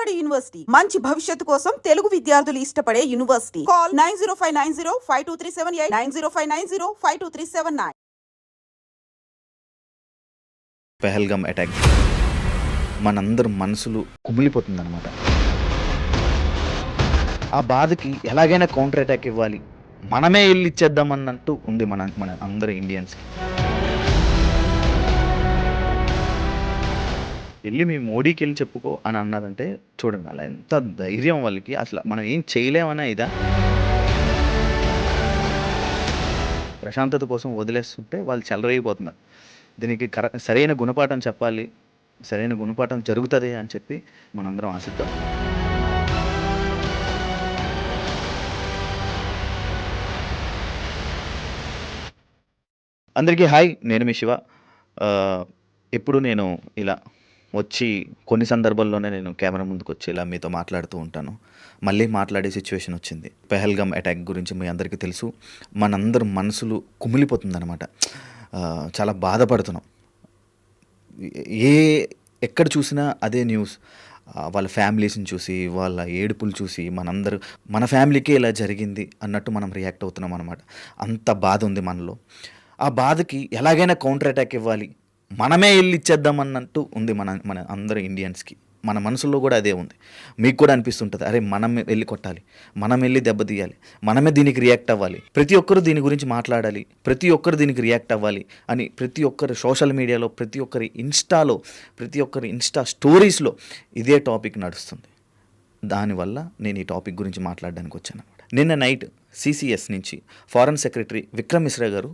Kakatiya university మంచి భవిష్యత్తు కోసం తెలుగు విద్యార్థులు ఇష్టపడే యూనివర్సిటీ. కాల్ 9059052378 9059052379. పెహల్గామ్ అటాక్ మనందరి మనసులు కుమిలిపోతుందన్నమాట. ఆ బాధకి ఎలాగైనా కౌంటర్ అటాక్ ఇవ్వాలి, మనమే వెళ్ళి ఇచ్చేద్దామన్నట్టు ఉంది మన అందరు ఇండియన్స్కి. వెళ్ళి మీ మోడీకి వెళ్ళి చెప్పుకో అని అన్నారంటే చూడండి, అలా ఎంత ధైర్యం వాళ్ళకి. అసలు మనం ఏం చేయలేమన్నా ఇదా, ప్రశాంతత కోసం వదిలేస్తుంటే వాళ్ళు చెలరైపోతున్నారు. దీనికి సరైన గుణపాఠం చెప్పాలి, సరైన గుణపాఠం జరుగుతుంది అని చెప్పి మనందరం ఆశిద్దాం. అందరికీ హాయ్, నేను మీ శివ. ఎప్పుడు నేను ఇలా వచ్చి కొన్ని సందర్భాల్లోనే నేను కెమెరా ముందుకు వచ్చి ఇలా మీతో మాట్లాడుతూ ఉంటాను. మళ్ళీ మాట్లాడే సిచ్యువేషన్ వచ్చింది. పెహల్గామ్ అటాక్ గురించి మీ అందరికీ తెలుసు. మనందరి మనసులు కుమిలిపోతుందన్నమాట. చాలా బాధపడుతున్నాం. ఎక్కడ చూసినా అదే న్యూస్. వాళ్ళ ఫ్యామిలీస్ని చూసి, వాళ్ళ ఏడుపులు చూసి మన ఫ్యామిలీకే ఇలా జరిగింది అన్నట్టు మనం రియాక్ట్ అవుతున్నాం అనమాట. అంత బాధ ఉంది మనలో. ఆ బాధకి ఎలాగైనా కౌంటర్ అటాక్ ఇవ్వాలి, మనమే వెళ్ళి ఇచ్చేద్దామన్నట్టు ఉంది మన అందరు ఇండియన్స్కి. మన మనసులో కూడా అదే ఉంది. మీకు కూడా అనిపిస్తుంటుంది, అరే మనం వెళ్ళి కొట్టాలి, మనం వెళ్ళి దెబ్బతీయాలి, మనమే దీనికి రియాక్ట్ అవ్వాలి, ప్రతి ఒక్కరు దీని గురించి మాట్లాడాలి, ప్రతి ఒక్కరు దీనికి రియాక్ట్ అవ్వాలి అని ప్రతి ఒక్కరు సోషల్ మీడియాలో, ప్రతి ఒక్కరి ఇన్స్టాలో, ప్రతి ఒక్కరి ఇన్స్టా స్టోరీస్లో ఇదే టాపిక్ నడుస్తుంది. దానివల్ల నేను ఈ టాపిక్ గురించి మాట్లాడడానికి వచ్చాను అనమాట. నిన్న నైట్ సిసిఎస్ నుంచి ఫారెన్ సెక్రటరీ విక్రమ్ మిశ్రా గారు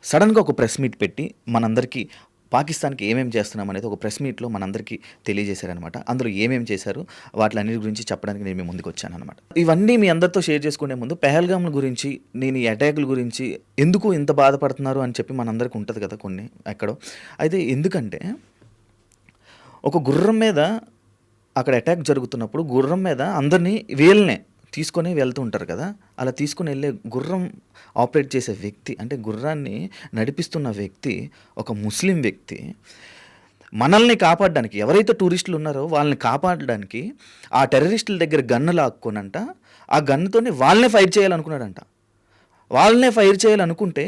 సడన్గా ఒక ప్రెస్ మీట్ పెట్టి మనందరికీ పాకిస్తాన్కి ఏమేమి చేస్తున్నాం అనేది ఒక ప్రెస్ మీట్లో మనందరికీ తెలియజేశారనమాట. అందులో ఏమేమి చేశారు వాటిలన్నిటి గురించి చెప్పడానికి నేను మీ ముందుకు వచ్చాను అనమాట. ఇవన్నీ మీ అందరితో షేర్ చేసుకునే ముందు పెహల్గామ్ గురించి, నేను ఈ అటాకుల గురించి ఎందుకు ఇంత బాధపడుతున్నారు అని చెప్పి మనందరికీ ఉంటుంది కదా కొన్ని ఎక్కడో. అయితే ఎందుకంటే ఒక గుర్రం మీద అక్కడ అటాక్ జరుగుతున్నప్పుడు గుర్రం మీద అందరినీ వీళ్ళనే తీసుకొని వెళ్తూ ఉంటారు కదా. అలా తీసుకుని వెళ్ళే గుర్రం ఆపరేట్ చేసే వ్యక్తి, అంటే గుర్రాన్ని నడిపిస్తున్న వ్యక్తి ఒక ముస్లిం వ్యక్తి. మనల్ని కాపాడడానికి, ఎవరైతే టూరిస్టులు ఉన్నారో వాళ్ళని కాపాడడానికి ఆ టెర్రరిస్టుల దగ్గర గన్ను లాక్కోనంట, ఆ గన్నుతోనే వాళ్ళనే ఫైర్ చేయాలనుకున్నాడంట. వాళ్ళనే ఫైర్ చేయాలనుకుంటే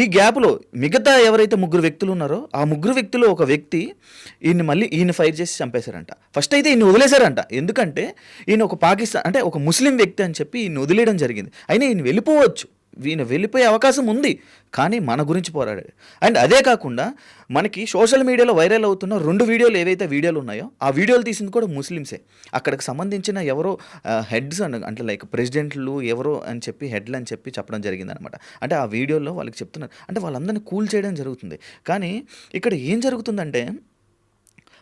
ఈ గ్యాప్లో మిగతా ఎవరైతే ముగ్గురు వ్యక్తులు ఉన్నారో ఆ ముగ్గురు వ్యక్తులు ఒక వ్యక్తి ఈయన ఫైర్ చేసి చంపేశారంట. ఫస్ట్ అయితే ఈయన వదిలేశారంట. ఎందుకంటే ఈయన ఒక పాకిస్తాన్, అంటే ఒక ముస్లిం వ్యక్తి అని చెప్పి ఈయన వదిలేయడం జరిగింది. అయినా ఈయన వెళ్ళిపోవచ్చు, ఈయన వెళ్ళిపోయే అవకాశం ఉంది, కానీ మన గురించి పోరాడాడు. అండ్ అదే కాకుండా మనకి సోషల్ మీడియాలో వైరల్ అవుతున్న 2 వీడియోలు ఏవైతే వీడియోలు ఉన్నాయో ఆ వీడియోలు తీసింది కూడా ముస్లిమ్సే. అక్కడికి సంబంధించిన ఎవరో హెడ్స్ అంటే లైక్ ప్రెసిడెంట్లు ఎవరో అని చెప్పి హెడ్లు అని చెప్పి చెప్పడం జరిగిందనమాట. అంటే ఆ వీడియోలో వాళ్ళకి చెప్తున్నారు, అంటే వాళ్ళందరినీ కూల్ చేయడం జరుగుతుంది. కానీ ఇక్కడ ఏం జరుగుతుందంటే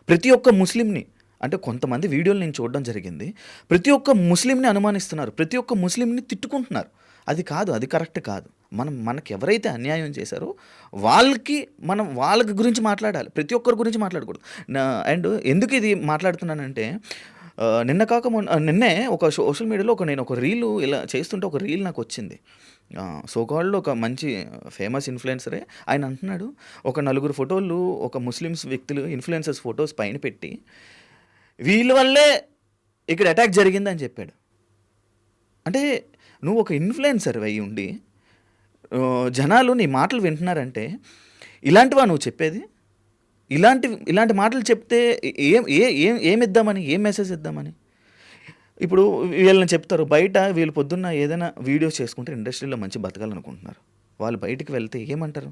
ప్రతి ఒక్క ముస్లింని, అంటే కొంతమంది వీడియోలు నేను చూడడం జరిగింది, ప్రతి ఒక్క ముస్లింని అనుమానిస్తున్నారు, ప్రతి ఒక్క ముస్లింని తిట్టుకుంటున్నారు. అది కాదు, అది కరెక్ట్ కాదు. మనకి ఎవరైతే అన్యాయం చేశారో వాళ్ళకి గురించి మాట్లాడాలి, ప్రతి ఒక్కరి గురించి మాట్లాడకూడదు. అండ్ ఎందుకు ఇది మాట్లాడుతున్నానంటే నిన్నే ఒక సోషల్ మీడియాలో నేను ఒక రీల్ ఇలా చేస్తుంటే ఒక రీల్ నాకు వచ్చింది. సోకాల్డ్లో ఒక మంచి ఫేమస్ ఇన్ఫ్లుయెన్సరే ఆయన అంటున్నాడు, ఒక 4 ఫోటోలు ఒక ముస్లిమ్స్ వ్యక్తులు ఇన్ఫ్లుయెన్సర్స్ ఫొటోస్ పైన పెట్టి వీళ్ళ వల్లే ఇక్కడ అటాక్ జరిగిందని చెప్పాడు. అంటే నువ్వు ఒక ఇన్ఫ్లుయెన్సర్ అయ్యి ఉండి జనాలు నీ మాటలు వింటున్నారంటే ఇలాంటివా నువ్వు చెప్పేది? ఇలాంటి మాటలు చెప్తే ఏమిద్దామని, ఏం మెసేజ్ ఇద్దామని? ఇప్పుడు వీళ్ళని చెప్తారు, బయట వీళ్ళు పొద్దున్న ఏదైనా వీడియోస్ చేసుకుంటే ఇండస్ట్రీలో మంచి బతకాలనుకుంటున్నారు. వాళ్ళు బయటికి వెళ్తే ఏమంటారు?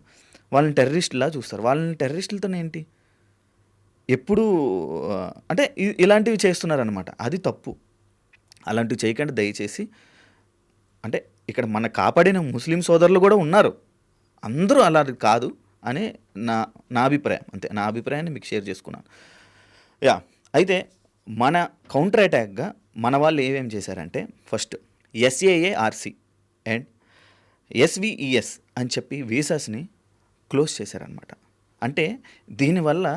వాళ్ళని టెర్రరిస్టులా చూస్తారు. వాళ్ళని టెర్రరిస్టులతో ఏంటి ఎప్పుడు అంటే ఇలాంటివి చేస్తున్నారనమాట. అది తప్పు. అలాంటివి చేయకండి దయచేసి. అంటే ఇక్కడ మన కాపాడిన ముస్లిం సోదరులు కూడా ఉన్నారు, అందరూ అలా కాదు అని నా అభిప్రాయం. అంతే, నా అభిప్రాయాన్ని మీకు షేర్ చేసుకున్నాను. అయితే మన కౌంటర్ అటాక్గా మన వాళ్ళు ఏమేమి చేశారంటే ఫస్ట్ SAARC అండ్ SVES అని చెప్పి వీసాస్ని క్లోజ్ చేశారనమాట. అంటే దీనివల్ల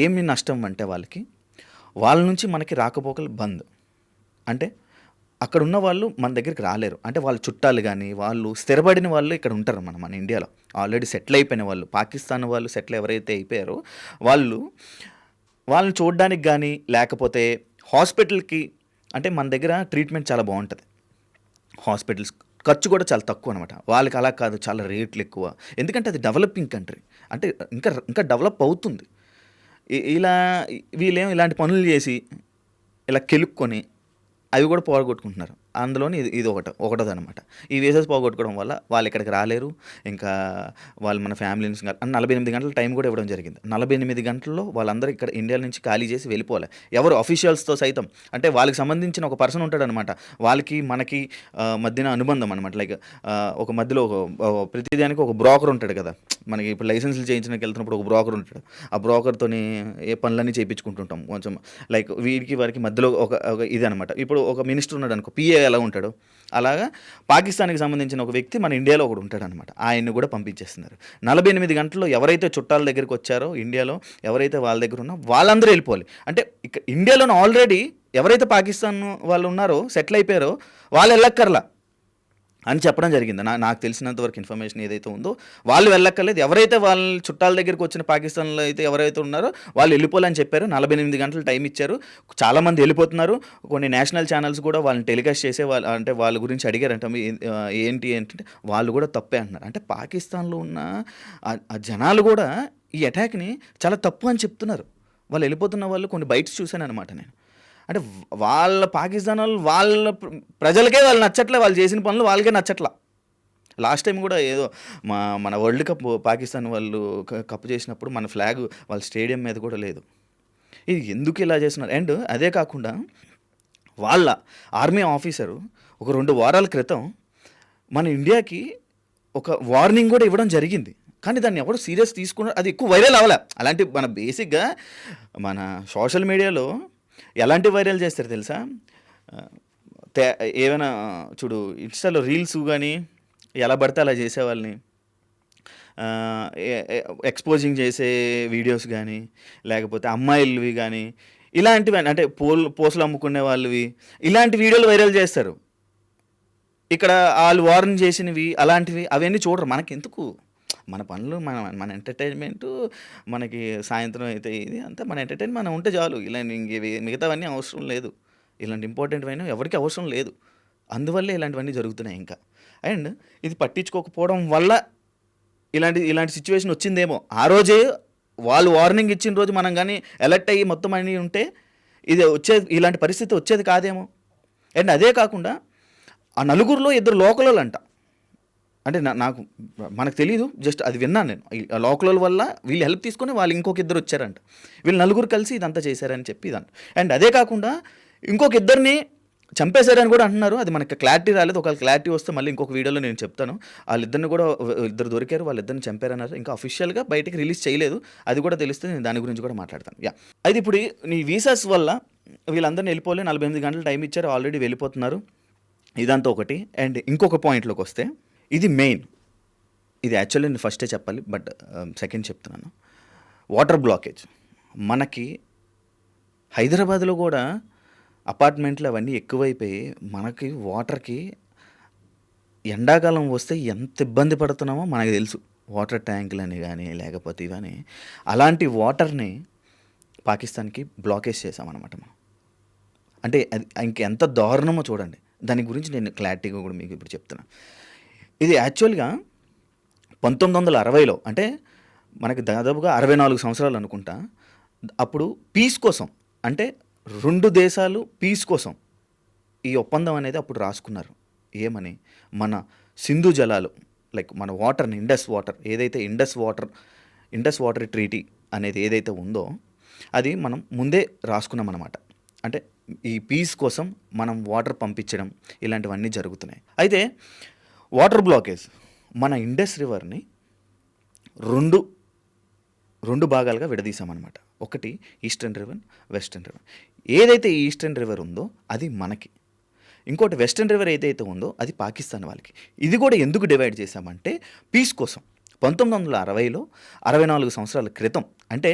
ఏమి నష్టం అంటే వాళ్ళ నుంచి మనకి రాకపోకలు బంద్. అంటే అక్కడ ఉన్న వాళ్ళు మన దగ్గరికి రాలేరు. అంటే వాళ్ళ చుట్టాలు కానీ వాళ్ళు స్థిరపడిన వాళ్ళు ఇక్కడ ఉంటారు మన ఇండియాలో, ఆల్రెడీ సెటిల్ అయిపోయిన వాళ్ళు, పాకిస్తాన్ వాళ్ళు సెటిల్ ఎవరైతే అయిపోయారో వాళ్ళని చూడడానికి కానీ లేకపోతే హాస్పిటల్‌కి అంటే మన దగ్గర ట్రీట్మెంట్ చాలా బావుంటది. హాస్పిటల్స్ ఖర్చు కూడా చాలా తక్కువ అనమాట. వాళ్ళకి అలా కాదు, చాలా రేట్లు ఎక్కువ. ఎందుకంటే అది డెవలపింగ్ కంట్రీ. అంటే ఇంకా డెవలప్ అవుతుంది. ఇలా వీళ్ళేమో ఇలాంటి పనులు చేసి, ఇలా కెలుక్కొని అవి కూడా పోగొట్టుకుంటున్నారు. అందులోని ఇది ఒకటోదనమాట. ఈ వీసాస్ పోగొట్టుకోవడం వల్ల వాళ్ళు ఇక్కడికి రాలేరు. ఇంకా వాళ్ళు మన ఫ్యామిలీని 48 గంటల టైం కూడా ఇవ్వడం జరిగింది. 48 గంటల్లో వాళ్ళందరూ ఇక్కడ ఇండియా నుంచి ఖాళీ చేసి వెళ్ళిపోవాలి. ఎవరు అఫీషియల్స్‌తో సైతం. అంటే వాళ్ళకి సంబంధించిన ఒక పర్సన్ ఉంటాడనమాట. వాళ్ళకి మనకి మధ్యన అనుబంధం అనమాట. లైక్ ఒక మధ్యలో ప్రతిదానికి ఒక బ్రోకర్ ఉంటాడు కదా! మనకి ఇప్పుడు లైసెన్స్‌లు చేయించడానికి వెళ్తున్నప్పుడు ఒక బ్రోకర్ ఉంటాడు. ఆ బ్రోకర్‌తోని ఏ పనులన్నీ చేయించుకుంటుంటాం. కొంచెం లైక్ వీడికి వారికి మధ్యలో ఒక ఇదనమాట. ఇప్పుడు ఒక మినిస్టర్ ఉన్నాడనుకో, పీఏ ఎలా ఉంటాడో అలాగా పాకిస్తాన్‌కి సంబంధించిన ఒక వ్యక్తి మన ఇండియాలో ఒకడు ఉంటాడనమాట. ఆయన్ని కూడా పంపించేస్తున్నారు. 48 గంటల్లో ఎవరైతే చుట్టాల దగ్గరికి వచ్చారో ఇండియాలో, ఎవరైతే వాళ్ళ దగ్గర ఉన్నారో వాళ్ళందరూ వెళ్ళిపోవాలి. అంటే ఇండియాలోనే ఆల్రెడీ ఎవరైతే పాకిస్తాన్ వాళ్ళు ఉన్నారో, సెటిల్ అయిపోయారో వాళ్ళు వెళ్ళక్కర్లా అని చెప్పడం జరిగింది. నాకు తెలిసినంత వరకు ఇన్ఫర్మేషన్ ఏదైతే ఉందో వాళ్ళు వెళ్ళక్కర్లేదు. ఎవరైతే వాళ్ళ చుట్టాల దగ్గరికి వచ్చిన పాకిస్తాన్లో అయితే ఎవరైతే ఉన్నారో వాళ్ళు వెళ్ళిపోవాలని చెప్పారు. 48 గంటలు టైం ఇచ్చారు. చాలామంది వెళ్ళిపోతున్నారు. కొన్ని నేషనల్ ఛానల్స్ కూడా వాళ్ళని టెలికాస్ట్ చేసే అంటే వాళ్ళ గురించి అడిగారంట. ఏంటంటే వాళ్ళు కూడా తప్పే అంటున్నారు. అంటే పాకిస్తాన్లో ఉన్న ఆ జనాలు కూడా ఈ అటాక్ని చాలా తప్పు అని చెప్తున్నారు. వాళ్ళు వెళ్ళిపోతున్న వాళ్ళు కొన్ని బైట్స్ చూశాను అనమాట నేను. అంటే వాళ్ళ పాకిస్తాన్ వాళ్ళ ప్రజలకే వాళ్ళు నచ్చట్లే, వాళ్ళు చేసిన పనులు వాళ్ళకే నచ్చట్లా. లాస్ట్ టైం కూడా ఏదో మన వరల్డ్ కప్ పాకిస్తాన్ వాళ్ళు కప్ చేసినప్పుడు మన ఫ్లాగ్ వాళ్ళ స్టేడియం మీద కూడా లేదు. ఇది ఎందుకు ఇలా చేస్తున్నారు? అండ్ అదే కాకుండా వాళ్ళ ఆర్మీ ఆఫీసరు ఒక 2 వారాల క్రితం మన ఇండియాకి ఒక వార్నింగ్ కూడా ఇవ్వడం జరిగింది. కానీ దాన్ని ఎవరు సీరియస్ తీసుకున్నారు, అది ఎక్కువ వైరల్ అవ్వలే. అలాంటి మన బేసిక్గా మన సోషల్ మీడియాలో ఎలాంటి వైరల్ చేస్తారు తెలుసా? ఏమైనా చూడు, ఇన్స్టాలో రీల్స్ కానీ ఎలా పడితే అలా చేసేవాళ్ళని ఎక్స్పోజింగ్ చేసే వీడియోస్ కానీ, లేకపోతే అమ్మాయిలవి కానీ, ఇలాంటివి అంటే పోస్టులు అమ్ముకునే వాళ్ళవి, ఇలాంటి వీడియోలు వైరల్ చేస్తారు. ఇక్కడ వాళ్ళు వార్న్ చేసినవి అలాంటివి అవన్నీ చూడరు. మనకెందుకు? మన పనులు మన ఎంటర్టైన్మెంటు, మనకి సాయంత్రం అయితే ఇది అంతా మన ఎంటర్టైన్మెంట్ మనం ఉంటే చాలు. ఇలా మిగతావన్నీ అవసరం లేదు. ఇలాంటి ఇంపార్టెంట్వైనా ఎవరికి అవసరం లేదు. అందువల్లే ఇలాంటివన్నీ జరుగుతున్నాయి ఇంకా. అండ్ ఇది పట్టించుకోకపోవడం వల్ల ఇలాంటి సిచ్యువేషన్ వచ్చిందేమో. ఆ రోజే వాళ్ళు వార్నింగ్ ఇచ్చిన రోజు మనం కానీ అలర్ట్ అయ్యి మొత్తం అన్నీ ఉంటే ఇలాంటి పరిస్థితి వచ్చేది కాదేమో. అండ్ అదే కాకుండా ఆ నలుగురిలో 2 లోకల్ అంట. అంటే మనకు తెలీదు, జస్ట్ అది విన్నాను నేను. లోకల్ వల్ల వీళ్ళు హెల్ప్ తీసుకొని వాళ్ళు ఇంకొక 2 వచ్చారంట. వీళ్ళు నలుగురు కలిసి ఇదంతా చేశారని చెప్పి ఇదంట. అండ్ అదే కాకుండా ఇంకొక 2ని చంపేశారని కూడా అంటున్నారు. అది మనకి క్లారిటీ రాలేదు. ఒకవేళ క్లారిటీ వస్తే మళ్ళీ ఇంకొక వీడియోలో నేను చెప్తాను. వాళ్ళిద్దరిని కూడా 2 దొరికారు, వాళ్ళిద్దరిని చంపారన్నారు. ఇంకా అఫీషియల్గా బయటకి రిలీజ్ చేయలేదు. అది కూడా తెలిస్తే నేను దాని గురించి కూడా మాట్లాడతాను. అయితే ఇప్పుడు నీ వీసాస్ వల్ల వీళ్ళందరినీ వెళ్ళిపోలే. 48 గంటలు టైం ఇచ్చారు, ఆల్రెడీ వెళ్ళిపోతున్నారు. ఇదంతా ఒకటి. అండ్ ఇంకొక పాయింట్లోకి వస్తే ఇది మెయిన్. ఇది యాక్చువల్లీ నేను ఫస్టే చెప్పాలి, బట్ సెకండ్ చెప్తున్నాను. Water blockage. మనకి హైదరాబాద్లో కూడా అపార్ట్మెంట్లు అవన్నీ ఎక్కువైపోయి మనకి వాటర్కి ఎండాకాలం వస్తే ఎంత ఇబ్బంది పడుతున్నామో మనకు తెలుసు. వాటర్ ట్యాంకులని కానీ లేకపోతే ఇవన్నీ, అలాంటి వాటర్ని పాకిస్తాన్కి బ్లాకేజ్ చేసామన్నమాట మనం. అంటే అది ఇంకెంత దారుణమో చూడండి. దాని గురించి నేను క్లారిటీగా కూడా మీకు ఇప్పుడు చెప్తున్నాను. ఇది యాక్చువల్గా 1960లో, అంటే మనకి దాదాపుగా 64 సంవత్సరాలు అనుకుంటా. అప్పుడు పీస్ కోసం, అంటే 2 దేశాలు పీస్ కోసం ఈ ఒప్పందం అనేది అప్పుడు రాసుకున్నారు. ఏమని? మన సింధు జలాలు, లైక్ మన వాటర్ని, ఇండస్ వాటర్ ట్రీటీ అనేది ఏదైతే ఉందో అది మనం ముందే రాసుకున్నాం అన్నమాట. అంటే ఈ పీస్ కోసం మనం వాటర్ పంపించడం ఇలాంటివన్నీ జరుగుతున్నాయి. అయితే వాటర్ బ్లాకేజ్ మన ఇండస్ రివర్ని రెండు భాగాలుగా విడదీసామన్నమాట. ఒకటి ఈస్టర్న్ రివర్, వెస్టర్న్ రివర్. ఏదైతే ఈస్టర్న్ రివర్ ఉందో అది మనకి, ఇంకోటి వెస్టర్న్ రివర్ ఏదైతే ఉందో అది పాకిస్తాన్ వాళ్ళకి. ఇది కూడా ఎందుకు డివైడ్ చేశామంటే పీస్ కోసం. 1960లో 64 సంవత్సరాల క్రితం, అంటే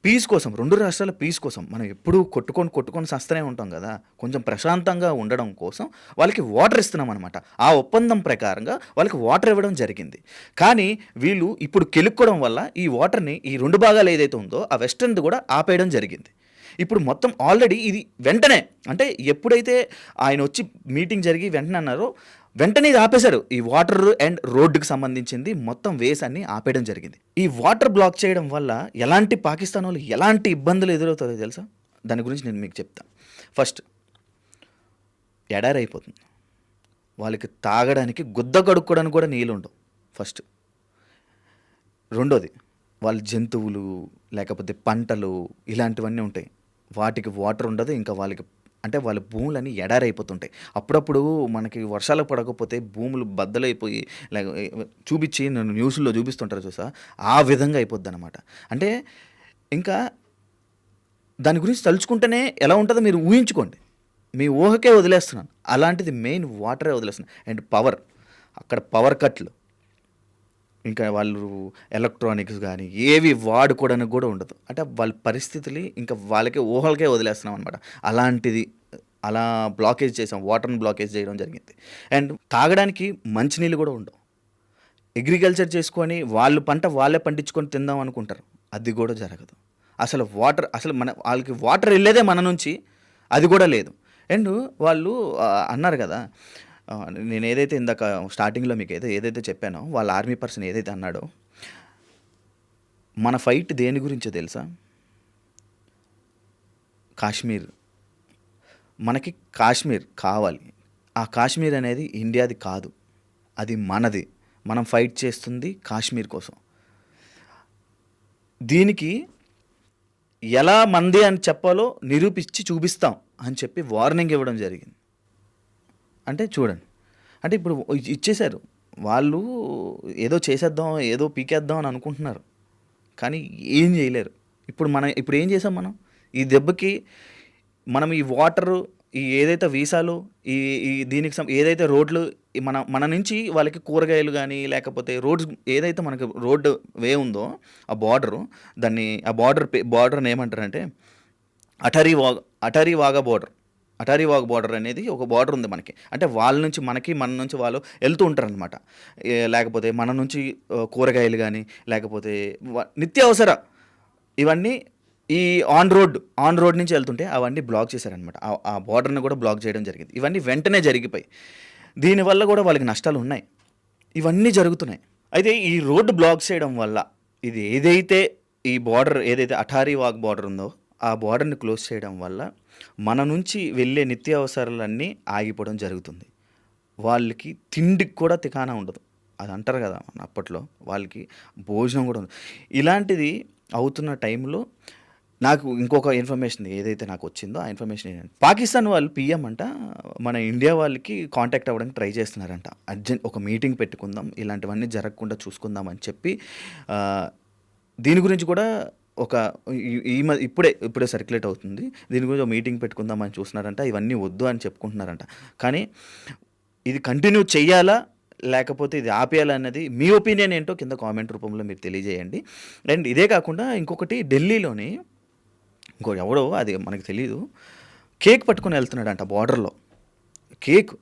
పీస్ కోసం, 2 రాష్ట్రాల పీస్ కోసం. మనం ఎప్పుడూ కొట్టుకొని సస్తనే ఉంటాం కదా. కొంచెం ప్రశాంతంగా ఉండడం కోసం వాళ్ళకి వాటర్ ఇస్తున్నాం అనమాట. ఆ ఒప్పందం ప్రకారంగా వాళ్ళకి వాటర్ ఇవ్వడం జరిగింది. కానీ వీళ్ళు ఇప్పుడు కెలుక్కోవడం వల్ల ఈ వాటర్ని, ఈ 2 భాగాలు ఏదైతే ఉందో ఆ వెస్టర్న్ది కూడా ఆపేయడం జరిగింది. ఇప్పుడు మొత్తం ఆల్రెడీ ఇది వెంటనే అంటే ఎప్పుడైతే ఆయన వచ్చి మీటింగ్ జరిగి వెంటనే అన్నారో వెంటనే ఇది ఆపేశారు. ఈ వాటర్ అండ్ రోడ్డుకి సంబంధించింది మొత్తం వేస్ అన్ని ఆపేయడం జరిగింది. ఈ వాటర్ బ్లాక్ చేయడం వల్ల ఎలాంటి పాకిస్తాన్ వాళ్ళు ఎలాంటి ఇబ్బందులు ఎదురవుతారో తెలుసా? దాని గురించి నేను మీకు చెప్తాను. ఫస్ట్ ఎడారి అయిపోతుంది. వాళ్ళకి తాగడానికి గుద్ద కడుక్కోవడానికి కూడా నీళ్ళు ఉండవు ఫస్ట్. రెండోది వాళ్ళ జంతువులు లేకపోతే పంటలు ఇలాంటివన్నీ ఉంటాయి, వాటికి వాటర్ ఉండదు. ఇంకా వాళ్ళకి అంటే వాళ్ళ భూములన్నీ ఎడారైపోతుంటాయి. అప్పుడప్పుడు మనకి వర్షాలు పడకపోతే భూములు బద్దలైపోయి లేక చూపించి నన్ను న్యూస్లో చూపిస్తుంటారు చూసా, ఆ విధంగా అయిపోద్ది అనమాట. అంటే ఇంకా దాని గురించి తలుచుకుంటేనే ఎలా ఉంటుందో మీరు ఊహించుకోండి. మీ ఊహకే వదిలేస్తున్నాను. అలాంటిది మెయిన్ వాటరే వదిలేస్తున్నాను. అండ్ పవర్, అక్కడ పవర్ కట్లు, ఇంకా వాళ్ళు ఎలక్ట్రానిక్స్ కానీ ఏవి వాడుకోవడానికి కూడా ఉండదు. అంటే వాళ్ళ పరిస్థితులు ఇంకా వాళ్ళకే ఊహలకే వదిలేస్తున్నాం అనమాట. అలాంటిది అలా బ్లాకేజ్ చేసాం, వాటర్ని బ్లాకేజ్ చేయడం జరిగింది. అండ్ తాగడానికి మంచినీళ్ళు కూడా ఉండవు. అగ్రికల్చర్ చేసుకొని వాళ్ళు పంట వాళ్ళే పండించుకొని తిందాం అనుకుంటారు, అది కూడా జరగదు. అసలు వాటర్ అసలు వాళ్ళకి వాటర్ వెళ్ళేదే మన నుంచి, అది కూడా లేదు. అండ్ వాళ్ళు అన్నారు కదా, నేను ఏదైతే ఇందాక స్టార్టింగ్లో మీకు ఏదైతే చెప్పానో వాళ్ళ ఆర్మీ పర్సన్ ఏదైతే అన్నాడో, మన ఫైట్ దేని గురించో తెలుసా? కాశ్మీర్. మనకి కాశ్మీర్ కావాలి. ఆ కాశ్మీర్ అనేది ఇండియాది కాదు, అది మనది. మనం ఫైట్ చేస్తుంది కాశ్మీర్ కోసం. దీనికి ఎలా మంది అని చెప్పాలో నిరూపించి చూపిస్తాం అని చెప్పి వార్నింగ్ ఇవ్వడం జరిగింది. అంటే చూడండి, అంటే ఇప్పుడు ఇచ్చేశారు వాళ్ళు, ఏదో చేసేద్దాం ఏదో పీకేద్దాం అని అనుకుంటున్నారు, కానీ ఏం చేయలేరు. ఇప్పుడు ఏం చేసాం మనం? ఈ దెబ్బకి మనం ఈ వాటరు, ఈ ఏదైతే వీసాలు, ఈ ఈ దీనికి ఏదైతే రోడ్లు, మన నుంచి వాళ్ళకి కూరగాయలు కానీ లేకపోతే రోడ్స్ ఏదైతే మనకి రోడ్డు వే ఉందో ఆ బార్డరు, ఆ బార్డర్ని ఏమంటారంటే అటరీ వాగా బార్డర్ అనేది ఒక బార్డర్ ఉంది మనకి. అంటే వాళ్ళ నుంచి మనకి, మన నుంచి వాళ్ళు వెళ్తూ ఉంటారు అనమాట. లేకపోతే మన నుంచి కూరగాయలు కానీ లేకపోతే నిత్యావసర ఇవన్నీ ఈ ఆన్ రోడ్ నుంచి వెళ్తుంటే అవన్నీ బ్లాక్ చేశారనమాట. ఆ బార్డర్ని కూడా బ్లాక్ చేయడం జరిగింది. ఇవన్నీ వెంటనే జరిగిపోయి దీనివల్ల కూడా వాళ్ళకి నష్టాలు ఉన్నాయి. ఇవన్నీ జరుగుతున్నాయి. అయితే ఈ రోడ్డు బ్లాక్ చేయడం వల్ల ఇది ఏదైతే ఈ బార్డర్ ఏదైతే అటారీ వాగ్ బార్డర్ ఉందో ఆ బార్డర్ని క్లోజ్ చేయడం వల్ల మన నుంచి వెళ్ళే నిత్యావసరాలన్నీ ఆగిపోవడం జరుగుతుంది. వాళ్ళకి తిండికి కూడా తికానా ఉండదు. అది అంటారు కదా మన అప్పట్లో, వాళ్ళకి భోజనం కూడా ఉండదు. ఇలాంటిది అవుతున్న టైంలో నాకు ఇంకొక ఇన్ఫర్మేషన్ ఏదైతే నాకు వచ్చిందో ఆ ఇన్ఫర్మేషన్ ఏంటంటే, పాకిస్తాన్ వాళ్ళు పిఎం అంట మన ఇండియా వాళ్ళకి కాంటాక్ట్ అవ్వడానికి ట్రై చేస్తున్నారంట. అర్జెంట్ ఒక మీటింగ్ పెట్టుకుందాం, ఇలాంటివన్నీ జరగకుండా చూసుకుందాం అని చెప్పి దీని గురించి కూడా ఒక ఇప్పుడే సర్క్యులేట్ అవుతుంది. దీని గురించి ఒక మీటింగ్ పెట్టుకుందామని చూస్తున్నారంట. ఇవన్నీ వద్దు అని చెప్పుకుంటున్నారంట. కానీ ఇది కంటిన్యూ చెయ్యాలా లేకపోతే ఇది ఆపేయాలా అన్నది మీ ఒపీనియన్ ఏంటో కింద కామెంట్ రూపంలో మీరు తెలియజేయండి. అండ్ ఇదే కాకుండా ఇంకొకటి, ఢిల్లీలోని ఎవడో అది మనకు తెలీదు, కేక్ పట్టుకొని వెళ్తున్నాడంట బార్డర్లో. కేక్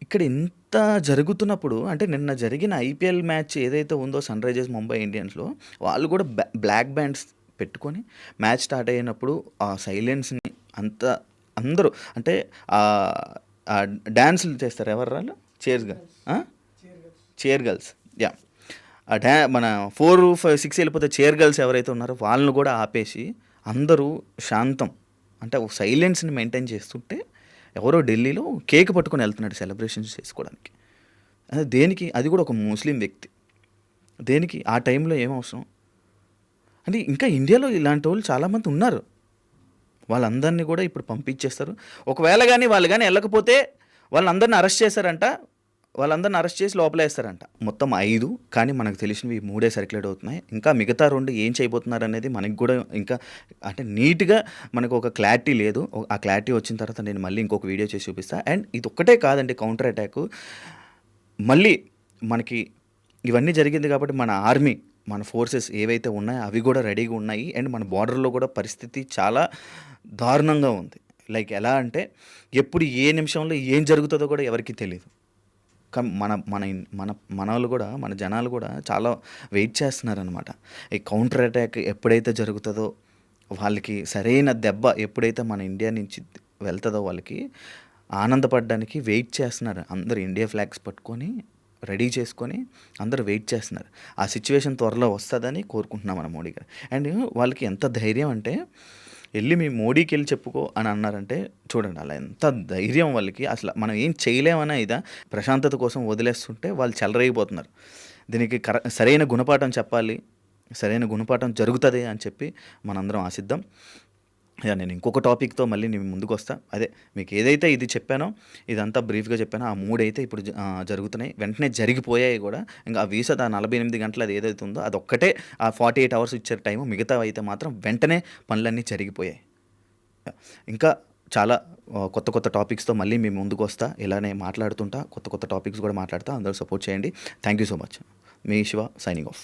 ఇక్కడ ఇంత జరుగుతున్నప్పుడు, అంటే నిన్న జరిగిన ఐపీఎల్ మ్యాచ్ ఏదైతే ఉందో సన్ రైజర్స్ ముంబై ఇండియన్స్లో, వాళ్ళు కూడా బ్లాక్ బ్యాండ్స్ పెట్టుకొని మ్యాచ్ స్టార్ట్ అయినప్పుడు ఆ సైలెన్స్ని అందరూ అంటే డ్యాన్సులు చేస్తారు. ఎవరు వాళ్ళు? Chair girls. యా, మన 4, 5, 6 వెళ్ళిపోతే చైర్ గర్ల్స్ ఎవరైతే ఉన్నారో వాళ్ళని కూడా ఆపేసి అందరూ శాంతం అంటే ఒక సైలెన్స్ని మెయింటైన్ చేస్తుంటే ఎవరో ఢిల్లీలో కేక్ పట్టుకొని వెళ్తున్నాడు సెలబ్రేషన్స్ చేసుకోవడానికి. అదే దేనికి? అది కూడా ఒక ముస్లిం వ్యక్తి. దేనికి? ఆ టైంలో ఏం అవసరం? అంటే ఇంకా ఇండియాలో ఇలాంటి వాళ్ళు చాలామంది ఉన్నారు. వాళ్ళందరినీ కూడా ఇప్పుడు పంపించేస్తారు. ఒకవేళ కానీ వాళ్ళు కానీ వెళ్ళకపోతే వాళ్ళందరినీ అరెస్ట్ చేశారంట. వాళ్ళందరిని అరెస్ట్ చేసి లోపలేస్తారంట. మొత్తం 5, కానీ మనకు తెలిసినవి 3 సర్క్యులేట్ అవుతున్నాయి. ఇంకా మిగతా 2 ఏం చేయబోతున్నారు అనేది మనకి కూడా ఇంకా అంటే నీట్గా మనకు ఒక క్లారిటీ లేదు. ఆ క్లారిటీ వచ్చిన తర్వాత నేను మళ్ళీ ఇంకొక వీడియో చేసి చూపిస్తాను. అండ్ ఇది ఒక్కటే కాదండి, కౌంటర్ అటాక్ మళ్ళీ మనకి ఇవన్నీ జరిగింది కాబట్టి మన ఆర్మీ, మన ఫోర్సెస్ ఏవైతే ఉన్నాయో అవి కూడా రెడీగా ఉన్నాయి. అండ్ మన బార్డర్లో కూడా పరిస్థితి చాలా దారుణంగా ఉంది. లైక్ ఎలా అంటే ఎప్పుడు ఏ నిమిషంలో ఏం జరుగుతుందో కూడా ఎవరికీ తెలియదు. కానీ మన వాళ్ళు కూడా, మన జనాలు కూడా చాలా వెయిట్ చేస్తున్నారనమాట. ఈ కౌంటర్ అటాక్ ఎప్పుడైతే జరుగుతుందో వాళ్ళకి సరైన దెబ్బ ఎప్పుడైతే మన ఇండియా నుంచి వెళ్తుందో వాళ్ళకి ఆనందపడడానికి వెయిట్ చేస్తున్నారు. అందరూ ఇండియా ఫ్లాగ్స్ పట్టుకొని రెడీ చేసుకొని అందరూ వెయిట్ చేస్తున్నారు. ఆ సిచ్యువేషన్ త్వరలో వస్తుందని కోరుకుంటున్నాం మన మోడీ గారు. అండ్ వాళ్ళకి ఎంత ధైర్యం అంటే వెళ్ళి మీ మోడీకి వెళ్ళి చెప్పుకో అని అన్నారంటే చూడండి, అలా ఎంత ధైర్యం వాళ్ళకి. అసలు మనం ఏం చేయలేమన్నా ఇదా ప్రశాంతత కోసం వదిలేస్తుంటే వాళ్ళు చెలరేగిపోతున్నారు. దీనికి సరైన గుణపాఠం చెప్పాలి, సరైన గుణపాఠం జరుగుతుంది అని చెప్పి మనందరం ఆశిద్దాం. నేను ఇంకొక టాపిక్తో మళ్ళీ నేను ముందుకు వస్తా. అదే మీకు ఏదైతే ఇది చెప్పానో ఇదంతా బ్రీఫ్గా చెప్పానో ఆ 3 అయితే ఇప్పుడు జరుగుతున్నాయి, వెంటనే జరిగిపోయాయి కూడా. ఇంకా ఆ వీసా 48 గంటలు అది ఏదైతే ఉందో అదొక్కటే ఆ 48 అవర్స్ ఇచ్చారు టైము, మిగతా అయితే మాత్రం వెంటనే పనులన్నీ జరిగిపోయాయి. ఇంకా చాలా కొత్త కొత్త టాపిక్స్తో మళ్ళీ మేము ముందుకు వస్తా. ఇలానే మాట్లాడుతుంటా, కొత్త కొత్త టాపిక్స్ కూడా మాట్లాడుతా. అందరూ సపోర్ట్ చేయండి. Thank you so much. Me Shiva signing off.